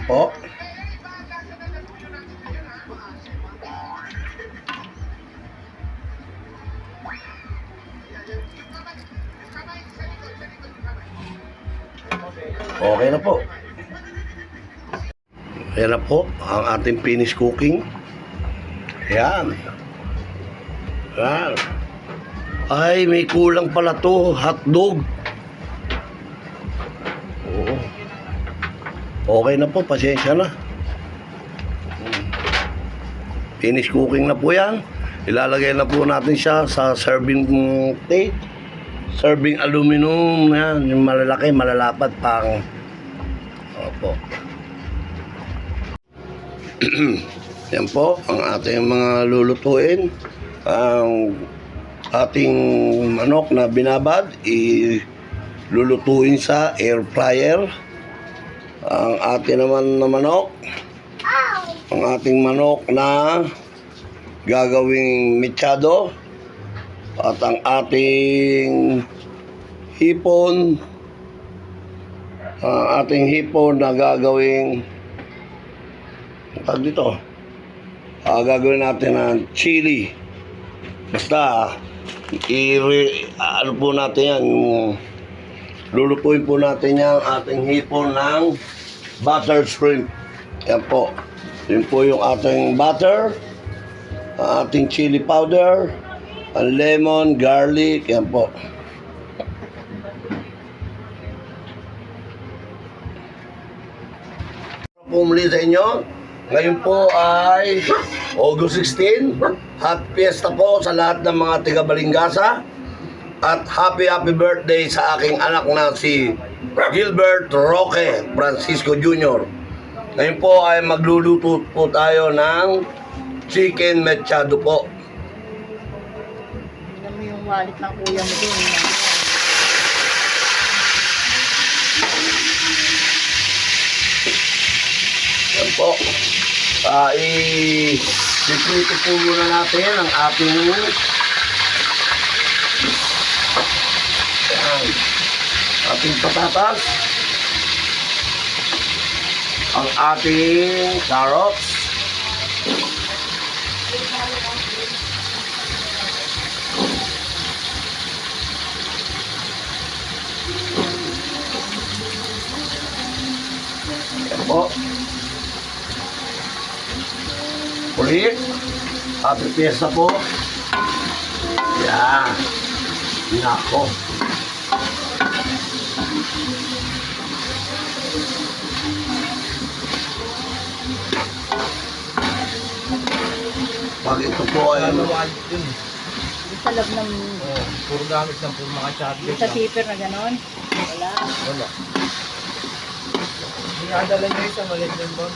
po. Okay na po. Ayan na po ang ating finished cooking. Ayan. Ayan. Ay, may kulang pala to. Hotdog. Oo. Okay na po. Pasensya na. Finished cooking na po yan. Ilalagay na po natin siya sa serving plate. Serving aluminum. Yan. Yung malalaki, malalapad pang. Opo. Yan po ang ating mga lulutuin. Ang ating manok na binabad lulutuin sa air fryer. Ang ating naman na manok, ang ating manok na gagawing mechado, at ang ating hipon, na gagawing dito, gagawin natin ng chili. Basta ano po natin yan, lulutuin po natin yung ating hipon ng butter shrimp. Yan po. Yun po yung ating butter, ang ating chili powder, ang lemon, garlic. Yan po. Pumuli sa inyo. Ngayon po ay August 16. Happy Fiesta po sa lahat ng mga taga-Balingasa. At happy birthday sa aking anak na si Gilbert Roque Francisco Jr. Ngayon po ay magluluto po tayo ng chicken mechado po. Tingnan mo yung wallet ng kuya mo dun. Yan po. I-prito po muna natin ang ating patatas, ang ating carrots, yan po. Ulit, happy fiesta po. Yan. Nako. Pag ito po ay Sa loob ng... puro gamit ng puro mga charger. Sa zipper na gano'n? Wala. Wala. Dinadala niyo isa maliit ng bag.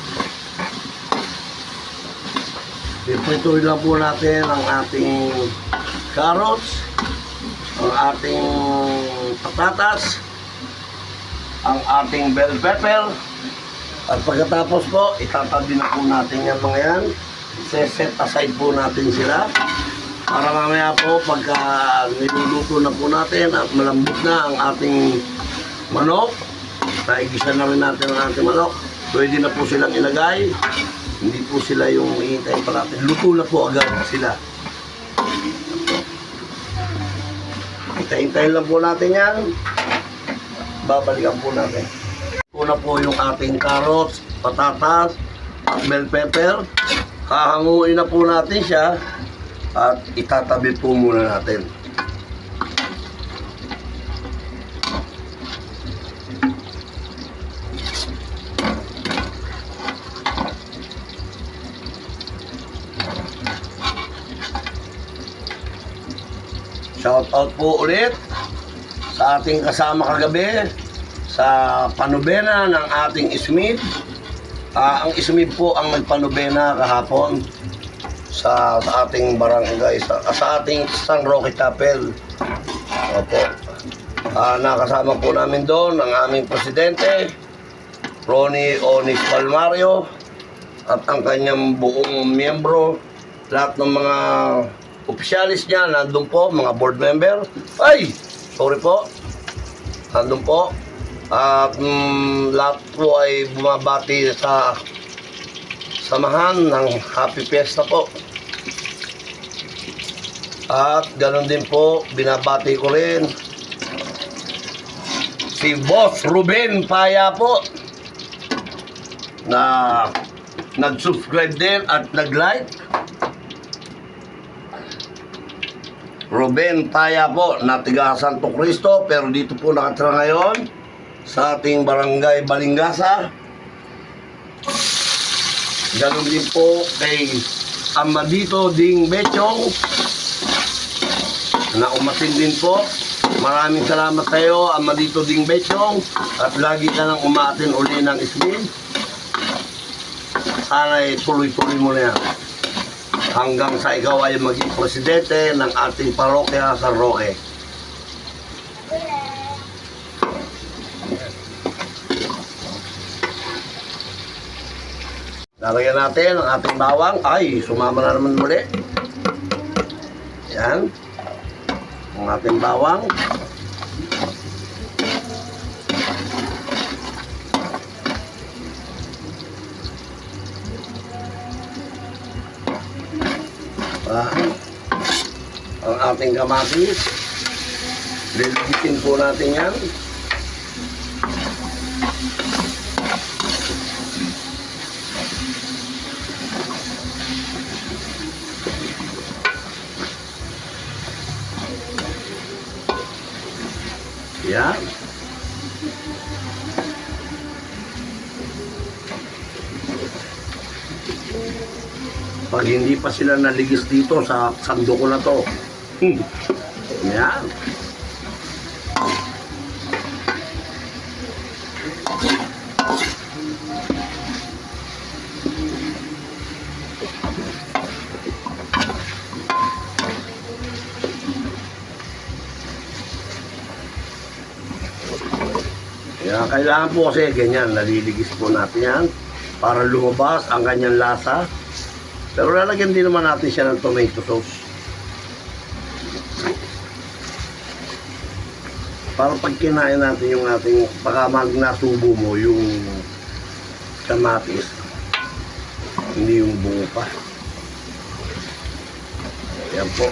iprituloy lang po natin ang ating carrots, ang ating patatas, ang ating bell pepper, at pagkatapos po, itatabi na po natin yan mga yan. Set aside po natin sila para mamaya po pagka niluluto na po natin at malambot na ang ating manok, naigisa na rin natin ang ating manok, pwede na po silang ilagay. Hindi po sila yung iintayin pa natin. Luto na po agad sila. Hintayin lang po natin yan. Babalikan po natin. Una po yung ating carrots, patatas, at bell pepper. Hahanguin na po natin siya at itatabi po muna natin. Shout out po ulit sa ating kasama kagabi sa panubena ng ating Smith. Ang Smith po ang nagpanubena kahapon sa ating barangay, sa ating San Roque Chapel. Opo. Nakasama po namin doon ang aming presidente, Ronnie Onis Palmario, at ang kanyang buong miyembro, lahat ng mga opisyalis niya, nandun po, mga board member. Ay! Sorry po. Nandun po. At lahat po ay bumabati sa samahan ng Happy Fiesta po. At ganoon din po, binabati ko rin si Boss Ruben Paya po na nag-subscribe din at nag-like. Ruben Paya po na tiga Santo Cristo pero dito po nakatira ngayon sa ating barangay Balingasa. Ganon din po kay Amadito Ding Bechong na umatin din po. Maraming salamat sa iyo, Amadito Ding Bechong, at lagi ka nang umaatin uli ng ismin. Sana'y tuloy-tuloy mo na yan hanggang sa ikaw ay maging presidente ng ating parokya sa Roque. Lalagyan natin ang ating bawang. Ay, sumama na naman muli. Yan. Ang ating bawang. Ang ating kamatis. Liligitin po natin yan. Yan. Pag hindi pa sila naligis dito sa sando ko na to. Yan. Yan, kailangan po kasi ganyan, naliligis po natin yan para lumabas ang kanyang lasa. Pero lalagyan din naman natin siya ng tomato sauce. Para pag kinain natin yung ating, baka nasubo mo yung kamatis, hindi yung bungo pa. Ayan po.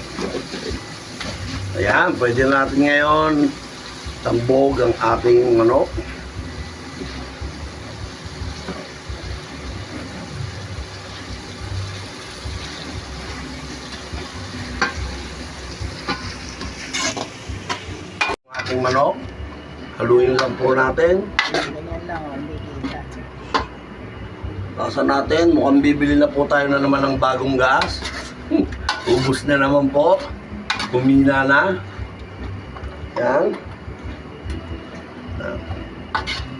Ayan, pwede natin ngayon tambog ang ating manok. Ating manok, haluin lang po natin. Ganyan lang, hindi kita. Lasa natin, mukhang bibili na po tayo na naman ng bagong gas. Ubus na naman po. Kumina na. Yan.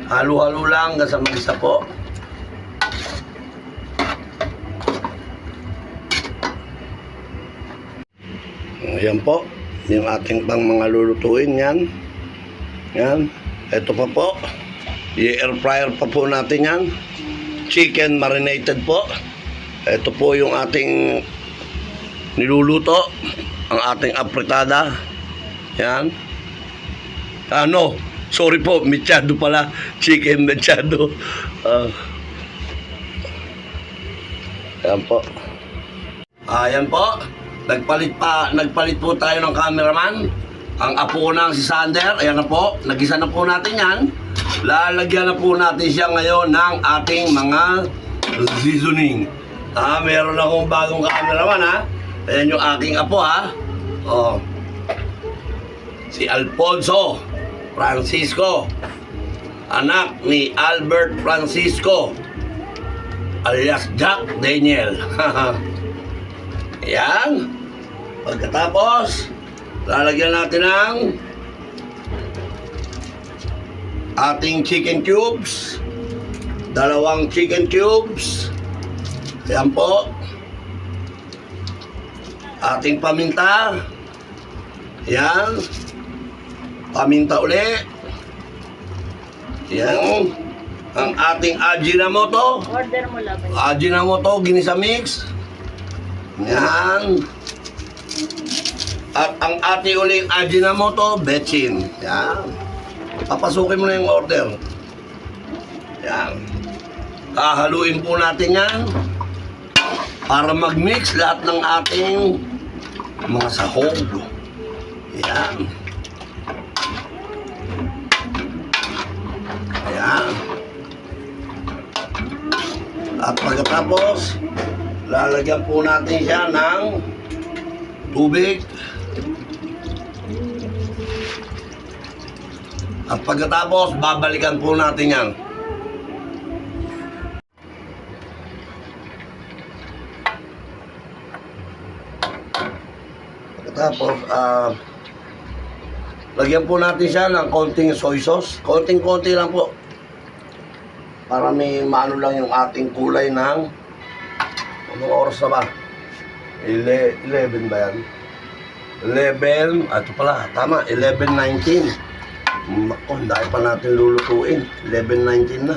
Halo-halo lang hanggang sa mag-isa po. Ayan po. Yung ating pang mga lulutuin yan. Yan. Ito pa po. I-air fryer pa po natin yan. Chicken marinated po. Ito po yung ating niluluto. Ang ating apritada. Yan. Sorry po, mechado pala. Chicken mechado. Ayan po. Ayan po. Nagpalit po tayo ng cameraman. Ang apo ko na si Sander. Ayan na po. Nagisa na po natin yan. Lalagyan na po natin siya ngayon ng ating mga seasoning. Meron akong bagong cameraman ha. Ayan yung aking apo ha. Si Alfonso Francisco, anak ni Albert Francisco alias Jack Daniel. Ayan. Pagkatapos, lalagyan natin ng ating chicken cubes. 2 chicken cubes. Ayan po. Ating paminta. Ayan. Paminta uli. Ayan. Ang ating Ajinomoto. Order mo lang. Ajinomoto, ginisa mix. Ayan. At ang ating uling Ajinomoto, betchin. Ayan. Papasukin mo na yung order. Yan. Hahaluin po natin yan para mag-mix lahat ng ating mga sahog. Yan. Ayan. At pagkatapos, lalagyan po natin siya ng tubig. At pagkatapos, babalikan po natin yan. Pagkatapos, lagyan po natin siya ng konting soy sauce. Konting-konti lang po. Para may maano lang yung ating kulay ng anong oras na ba? 11 ba yan? 11, ito pala, tama, 11:19. Nako, dahil pa natin lulutuin. 11:19 na.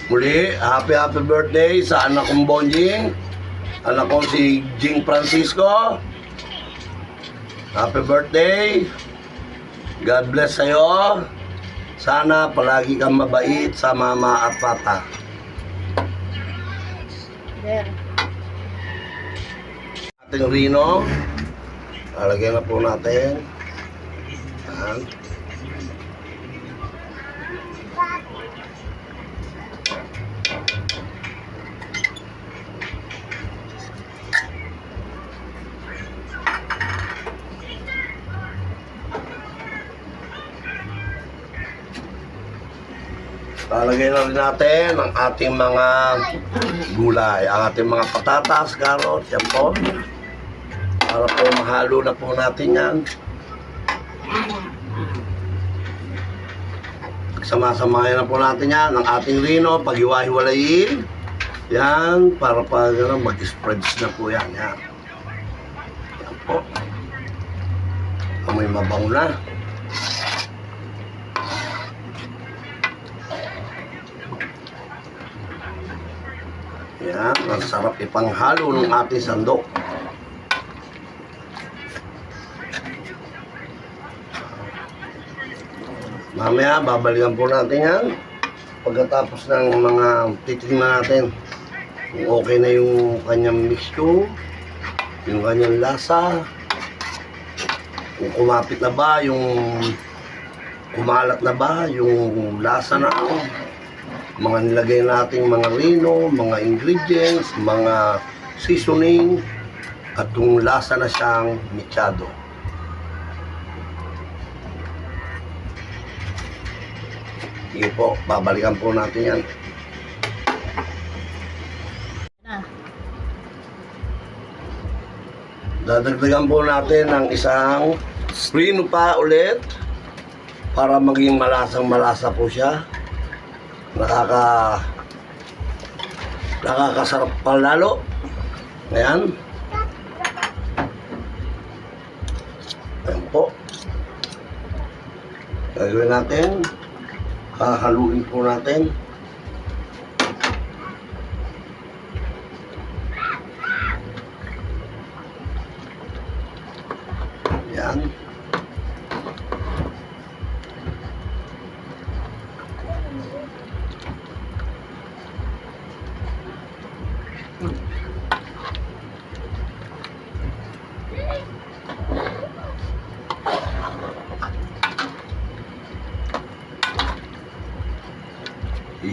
Muli, happy birthday sa anak kong Bonjing. Anak ko si Jing Francisco. Happy birthday. God bless sa'yo. Sana palagi kang mabait sa mama at papa. There. Ating Rino. Lalagyan na po natin. Yan. Lalagay na rin natin ang ating mga gulay, ang ating mga patatas, carrots, yan po. Para po mahalo na po natin yan. Sama-samahin na po natin yan, ang ating Rino, pag-iwa-hiwalayin. Yan, para pag mag-spreads na po yan. Yan, yan po. Amoy mabango na. Yan, ang sarap ipanghalo ng ating sandok. Mamaya, babalikan po natin yan. Pagkatapos ng mga titingnan natin kung okay na yung kanyang mixture, yung kanyang lasa, kung kumapit na ba, yung kumalat na ba, yung lasa na mga nilagay nating mga Rino, mga ingredients, mga seasoning, at yung lasa na siyang mechado. Sige po, babalikan po natin yan. Na. Dadagdagan po natin ng isang Rino pa ulit para maging malasang malasa po siya. Nakakasarap pa lalo. Ayan. Ayan po. Gagawin natin. Hahaluin po natin. Ayan.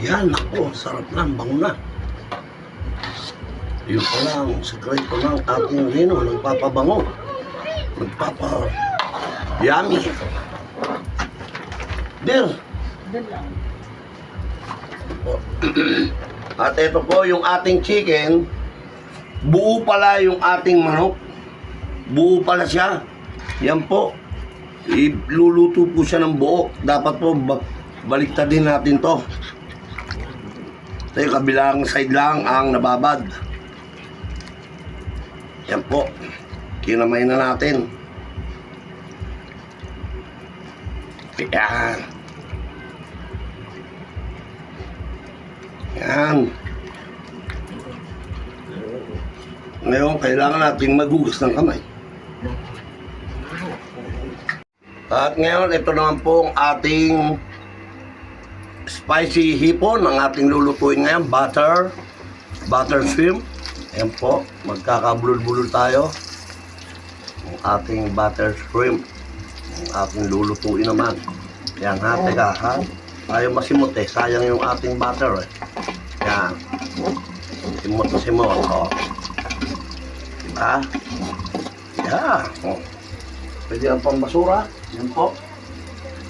Yan, ako, sarap na, bango na. Yun pala ang sekreto ng ating Rino, nagpapabango. Yummy. Dear. Doon lang. At ito po yung ating chicken. Buo pala yung ating manok. Buo pala siya. Yan po. Iluluto po siya ng buo. Dapat po baliktad din natin to. Ito yung kabilang side lang ang nababad. Yan po. Kinamay na natin. Yan. Yan. Ngayon, kailangan natin maghugas ng kamay. At ngayon, ito naman po ang ating spicy hipon, ang ating lulutuin ngayon, butter shrimp. Ayan po, magkakabulol-bulol tayo. Ang ating butter shrimp, ang ating lulutuin naman. Yan ha, teka ha. Tayo masimot eh, sayang yung ating butter eh. Yan. Simot. Oh. Diba? Yan. Oh. Pwede ang pambasura. Yan po.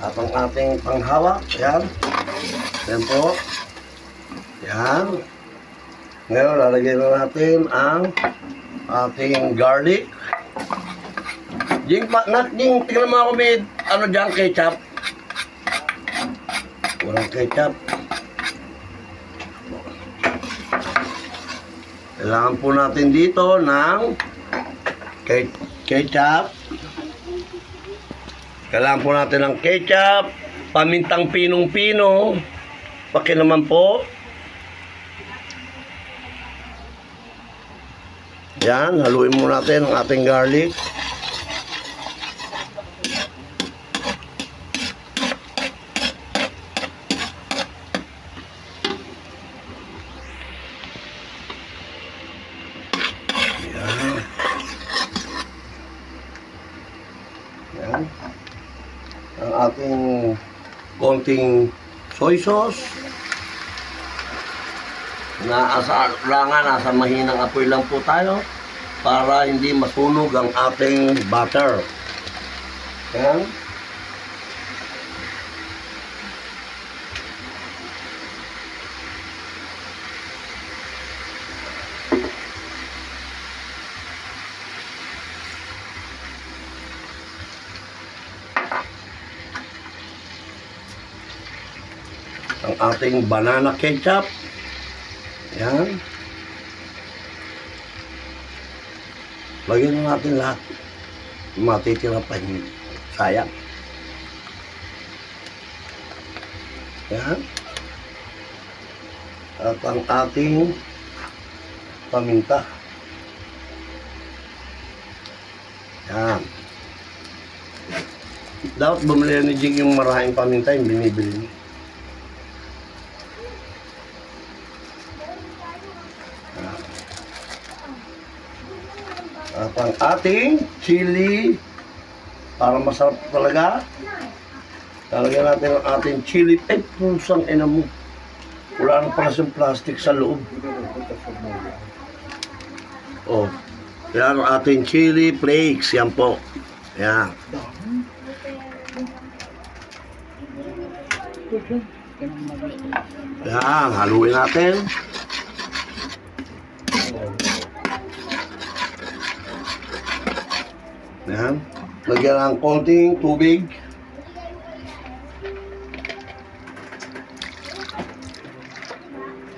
At ang ating panghawak. Yan. Yan po. Yan. Ngayon, lalagyan na natin ang ating garlic. Jing, tingnan mo ako may dyan, ketchup. Walang ketchup. Kailangan po natin dito ng ketchup. Kailangan po natin ng ketchup, pamintang pinong-pino. Paki naman po. Yan, haluin muna natin ang ating garlic. Yan. Yan. Ang ating konting soy sauce. Nasa mahinang apoy lang po tayo para hindi masunog ang ating butter. Yan. Ang ating banana ketchup. Yan. Lagyan na natin lahat. Matitira pa hindi. Sayang. Yan. At ang ating paminta. Yan. Dapat bumili ni Jing yung maraming paminta yung binibili niya. At ang ating chili, para masarap talaga, talagyan natin ang ating chili. Pusang ina mo. Wala nang pala yung plastic sa loob. Oh, yan ang ating chili flakes. Yan po. Yan. Yan, haluin natin. Yan. Lagyan ng konting tubig.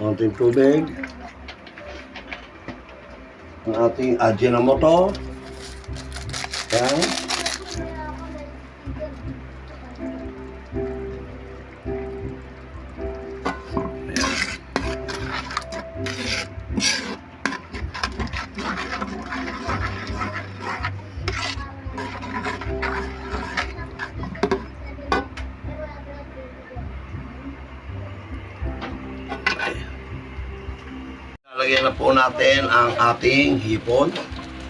Konting tubig. Ang ating Ajinomoto. Yan. Lalagyan na po natin ang ating hipon.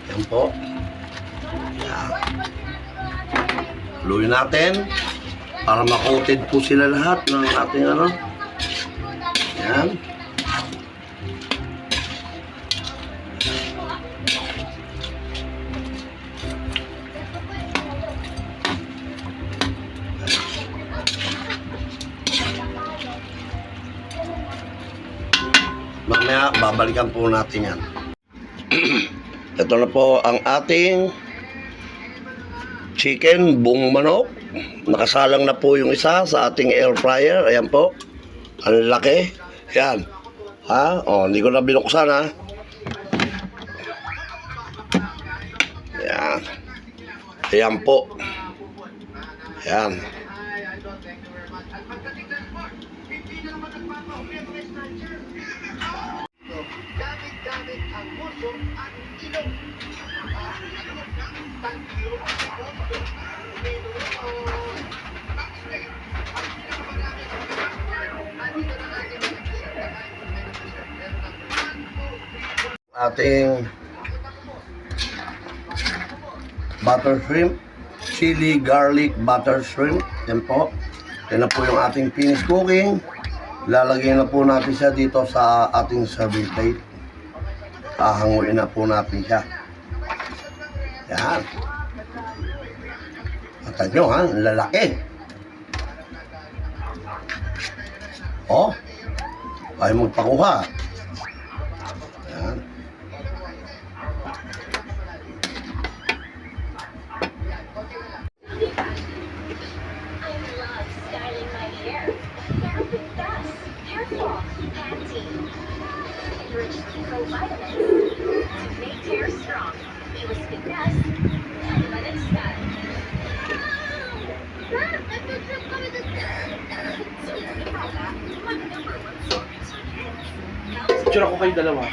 Yan po. Yan. Haluin natin para makutid po sila lahat ng ating ano. Yan. Mamaya, babalikan po natin yan. Ito na po ang ating chicken, buong manok. Nakasalang na po yung isa sa ating air fryer. Ayan po. Ang laki. Yan. Ha? O, hindi ko na binuksan ha. Yan. Ayan po. Yan. Gamit ang puso at ilong. Ating butter shrimp, chili garlic butter shrimp. Yan po. Yan na po yung ating finished cooking. Lalagyan na po natin siya dito sa ating serving plate. Hahanguin na po natin siya. Yan. Mata nyo ha, ang lalaki. Oh, ay magpakuha. Yan. I love styling my hair. Hair with Best. Hair Fall. Pantene. Enriched with provitamins to make hair strong. It was with Best. Animated style. Mom, nagtutrip kami sa So, ikaw ba? My number one source for kids. Picture ako kayo dalawa.